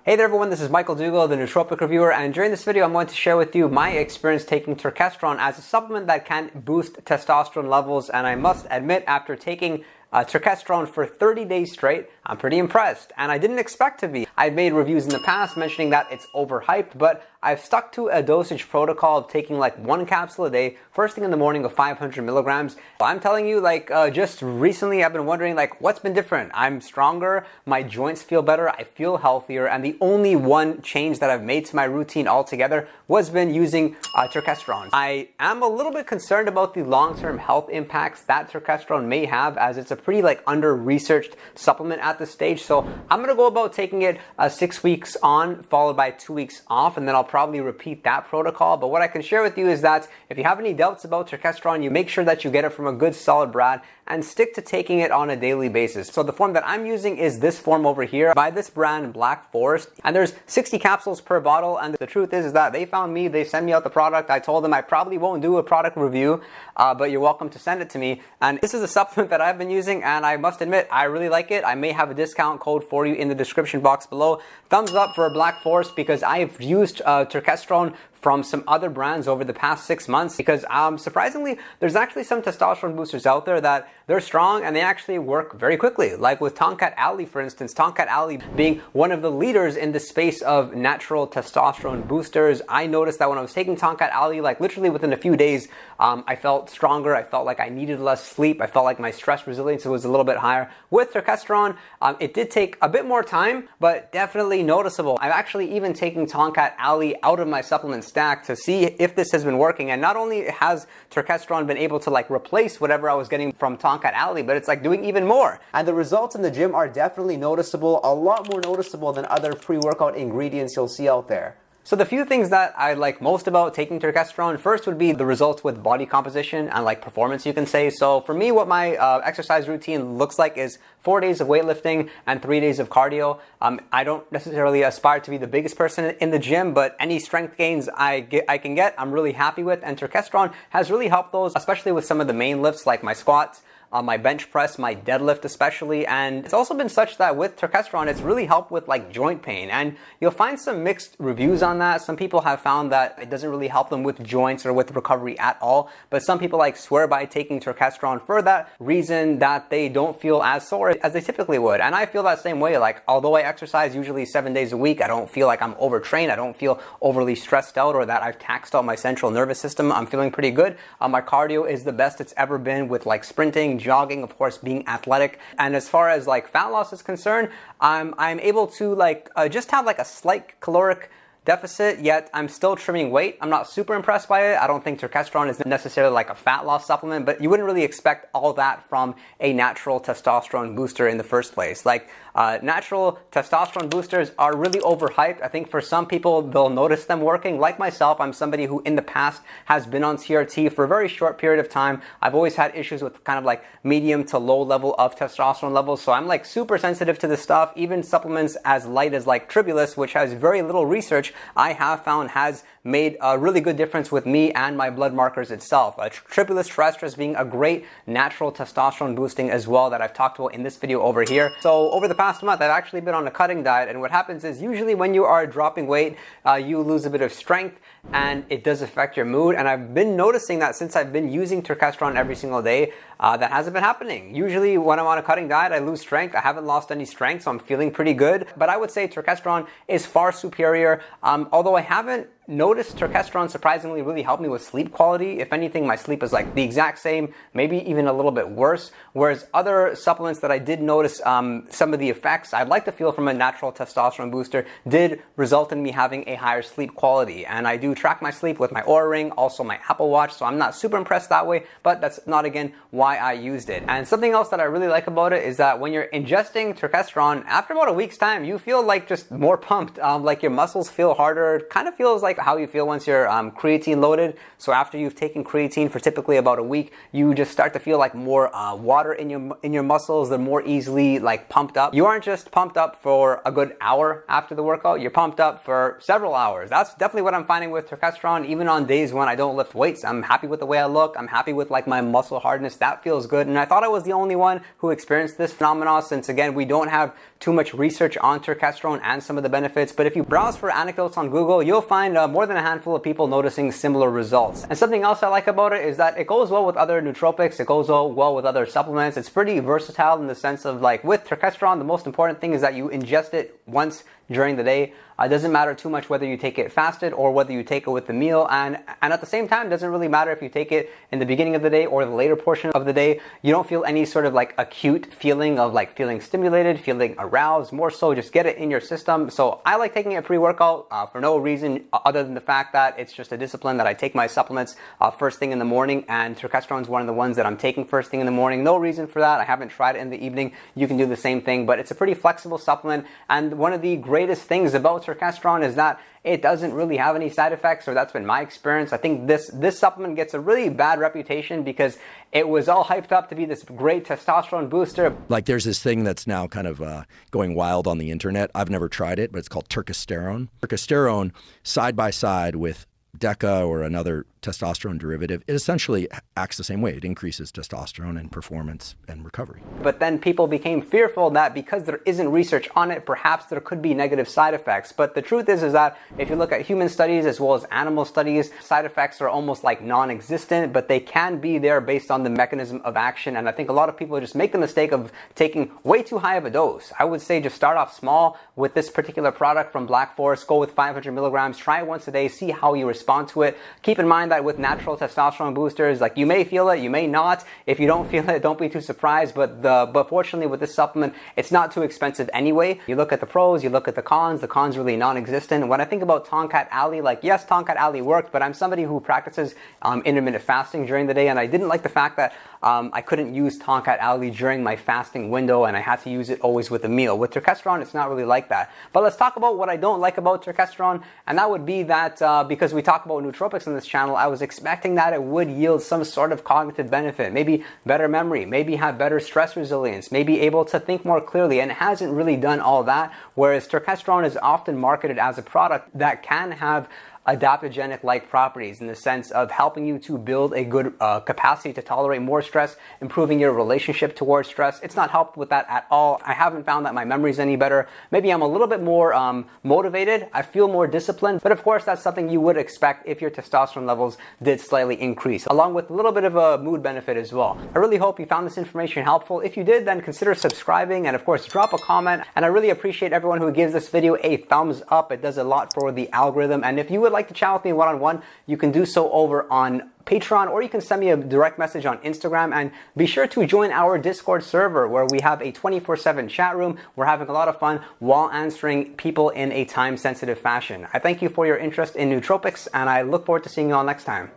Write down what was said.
Hey there everyone, this is Michael Dougal, the Nootropic reviewer, and during this video I'm going to share with you my experience taking turkesterone as a supplement that can boost testosterone levels. And I must admit, after taking turkesterone for 30 days straight, I'm pretty impressed, and I didn't expect to be. I've made reviews in the past mentioning that it's overhyped, but I've stuck to a dosage protocol of taking like 1 capsule a day, first thing in the morning of 500 milligrams. I'm telling you, just recently I've been wondering what's been different. I'm stronger, my joints feel better, I feel healthier, and the only one change that I've made to my routine altogether was been using turkesterone. I am a little bit concerned about the long-term health impacts that turkesterone may have, as it's a pretty under-researched supplement at this stage. So I'm going to go about taking it 6 weeks on, followed by 2 weeks off, and then I'll probably repeat that protocol. But what I can share with you is that if you have any doubts about turkesterone, you make sure that you get it from a good solid brand and stick to taking it on a daily basis. So the form that I'm using is this form over here by this brand, Black Forest, and there's 60 capsules per bottle. And the truth is that they found me, they sent me out the product. I told them I probably won't do a product review, but you're welcome to send it to me. And this is a supplement that I've been using, and I must admit, I really like it. I may have a discount code for you in the description box below. Thumbs up for Black Forest, because I've used turkesterone from some other brands over the past 6 months, because surprisingly, there's actually some testosterone boosters out there that they're strong and they actually work very quickly. Like with Tongkat Ali, for instance, Tongkat Ali being one of the leaders in the space of natural testosterone boosters. I noticed that when I was taking Tongkat Ali, literally within a few days, I felt stronger. I felt like I needed less sleep. I felt like my stress resilience was a little bit higher. With turkesterone, it did take a bit more time, but definitely noticeable. I've actually even taken Tongkat Ali out of my supplement stack to see if this has been working, and not only has turkesterone been able to replace whatever I was getting from Tongkat Ali, but it's doing even more. And the results in the gym are definitely noticeable, a lot more noticeable than other pre-workout ingredients you'll see out there. So the few things that I like most about taking turkesterone, first would be the results with body composition and performance, you can say. So for me, what my exercise routine looks like is 4 days of weightlifting and 3 days of cardio. I don't necessarily aspire to be the biggest person in the gym, but any strength gains I can get, I'm really happy with. And turkesterone has really helped those, especially with some of the main lifts like my squats, my bench press, my deadlift especially. And it's also been such that with turkesterone, it's really helped with joint pain. And you'll find some mixed reviews on that. Some people have found that it doesn't really help them with joints or with recovery at all. But some people swear by taking turkesterone for that reason, that they don't feel as sore as they typically would. And I feel that same way. Although I exercise usually 7 days a week, I don't feel like I'm overtrained. I don't feel overly stressed out or that I've taxed out my central nervous system. I'm feeling pretty good. My cardio is the best it's ever been, with sprinting, jogging, of course, being athletic. And as far as fat loss is concerned, I'm able to just have a slight caloric deficit, yet I'm still trimming weight. I'm not super impressed by it. I don't think turkesterone is necessarily a fat loss supplement, but you wouldn't really expect all that from a natural testosterone booster in the first place. Natural testosterone boosters are really overhyped. I think for some people, they'll notice them working. Like myself, I'm somebody who in the past has been on TRT for a very short period of time. I've always had issues with medium to low level of testosterone levels, so I'm super sensitive to this stuff. Even supplements as light as Tribulus, which has very little research, I have found has made a really good difference with me and my blood markers itself. Tribulus terrestris being a great natural testosterone boosting as well, that I've talked about in this video over here. So over the past month, I've actually been on a cutting diet, and what happens is usually when you are dropping weight, you lose a bit of strength, and it does affect your mood. And I've been noticing that since I've been using turkesterone every single day, that hasn't been happening. Usually when I'm on a cutting diet, I lose strength. I haven't lost any strength, so I'm feeling pretty good. But I would say turkesterone is far superior. Although I haven't noticed turkesterone surprisingly really helped me with sleep quality. If anything, my sleep is the exact same, maybe even a little bit worse. Whereas other supplements that I did notice some of the effects I'd like to feel from a natural testosterone booster did result in me having a higher sleep quality. And I do track my sleep with my Oura Ring, also my Apple Watch, so I'm not super impressed that way, but that's not, again, why I used it. And something else that I really like about it is that when you're ingesting turkesterone, after about a week's time, you feel just more pumped. Your muscles feel harder. It kind of feels like how you feel once you're creatine loaded. So after you've taken creatine for typically about a week, you just start to feel like more water in your muscles. They're more easily like pumped up. You aren't just pumped up for a good hour after the workout, you're pumped up for several hours. That's definitely what I'm finding with Turkesterone. Even on days when I don't lift weights, I'm happy with the way I look. I'm happy with like my muscle hardness. That feels good. And I thought I was the only one who experienced this phenomenon, since again, we don't have too much research on Turkesterone and some of the benefits. But if you browse for anecdotes on Google, you'll find more than a handful of people noticing similar results. And something else I like about it is that it goes well with other nootropics. It goes well with other supplements. It's pretty versatile in the sense of like with Turkesterone, the most important thing is that you ingest it once during the day. It doesn't matter too much whether you take it fasted or whether you take it with the meal, and at the same time, it doesn't really matter if you take it in the beginning of the day or the later portion of the day. You don't feel any sort of like acute feeling of like feeling stimulated, feeling aroused, more so just get it in your system. So I like taking it pre-workout for no reason other than the fact that it's just a discipline that I take my supplements first thing in the morning, and Turkesterone is one of the ones that I'm taking first thing in the morning. No reason for that. I haven't tried it in the evening. You can do the same thing, but it's a pretty flexible supplement, and one of the greatest things about Turkesterone is that it doesn't really have any side effects, or that's been my experience. I think this supplement gets a really bad reputation because it was all hyped up to be this great testosterone booster. Like there's this thing that's now kind of going wild on the internet. I've never tried it, but it's called Turkesterone. Turkesterone, side by side with Deca or another testosterone derivative, it essentially acts the same way. It increases testosterone and performance and recovery. But then people became fearful that because there isn't research on it, perhaps there could be negative side effects. But the truth is that if you look at human studies as well as animal studies, side effects are almost like non-existent, but they can be there based on the mechanism of action. And I think a lot of people just make the mistake of taking way too high of a dose. I would say just start off small with this particular product from Black Forest. Go with 500 milligrams, try it once a day, see how you respond to it. Keep in mind that with natural testosterone boosters, like you may feel it, you may not. If you don't feel it, don't be too surprised. But fortunately with this supplement, it's not too expensive anyway. You look at the pros, you look at the cons really non-existent. When I think about Tongkat Ali, like yes, Tongkat Ali worked, but I'm somebody who practices intermittent fasting during the day, and I didn't like the fact that I couldn't use Tongkat Ali during my fasting window, and I had to use it always with a meal. With Turkesterone, it's not really like that. But let's talk about what I don't like about Turkesterone, and that would be that because we talk about nootropics on this channel, I was expecting that it would yield some sort of cognitive benefit, maybe better memory, maybe have better stress resilience, maybe able to think more clearly, and it hasn't really done all that, whereas Turkesterone is often marketed as a product that can have adaptogenic-like properties in the sense of helping you to build a good capacity to tolerate more stress, improving your relationship towards stress. It's not helped with that at all. I haven't found that my memory's any better. Maybe I'm a little bit more motivated. I feel more disciplined. But of course, that's something you would expect if your testosterone levels did slightly increase, along with a little bit of a mood benefit as well. I really hope you found this information helpful. If you did, then consider subscribing and of course, drop a comment. And I really appreciate everyone who gives this video a thumbs up. It does a lot for the algorithm. And if you would like to chat with me one-on-one, you can do so over on Patreon, or you can send me a direct message on Instagram, and be sure to join our Discord server where we have a 24/7 chat room. We're having a lot of fun while answering people in a time-sensitive fashion. I thank you for your interest in nootropics, and I look forward to seeing you all next time.